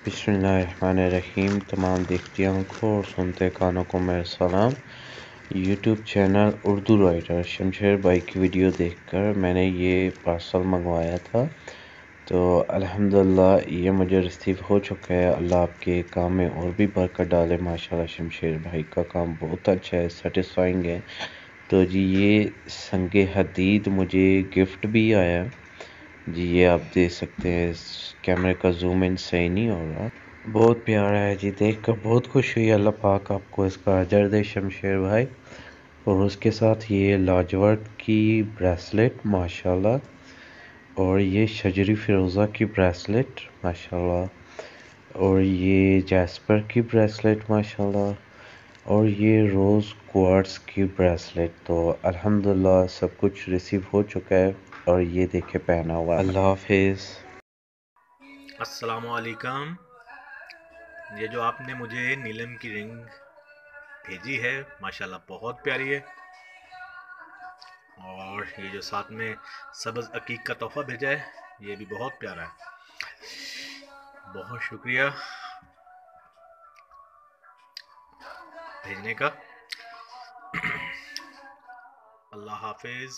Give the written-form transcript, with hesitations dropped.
बिस्मिल्लाहिर्रहमानिर्रहीम। तमाम देखती आंखों और सुनते कानों को मेरा सलाम। YouTube channel Urdu writer Shamsher भाई की वीडियो देखकर मैंने ये पार्सल मंगवाया था, तो अल्हम्दुलिल्लाह ये मुझे रिसीव हो चुका है। अल्लाह आपके काम में और भी बरकत डाले। माशाल्लाह शमशेर भाई का काम बहुत अच्छा है, सेटिस्फाइंग है। तो जी ये संगे हदीद मुझे गिफ्ट भी आया जी, ये आप देख सकते हैं। इस कैमरे का जूम इन सही नहीं हो रहा। बहुत प्यारा है जी, देखकर बहुत खुश हुई। अल्लाह पाक आपको इसका अजर दे शमशेर भाई। और उसके साथ ये लाजवर्द की ब्रेसलेट माशाल्लाह, और ये शजरी फिरोज़ा की ब्रेसलेट माशाल्लाह, और ये जैस्पर की ब्रेसलेट माशाल्लाह, और ये रोज़ क्वार्ट्स की ब्रेसलेट। तो अल्हम्दुलिल्लाह सब कुछ रिसीव हो चुका है और ये देखे पहना हुआ। अल्लाह हाफिज़। अस्सलामुअलैकुम। ये जो आपने मुझे नीलम की रिंग भेजी है माशाल्लाह बहुत प्यारी है, और ये जो साथ में सब्ज़ अकीक का तोहफ़ा भेजा है ये भी बहुत प्यारा है। बहुत शुक्रिया भेजने का। अल्लाह हाफिज़।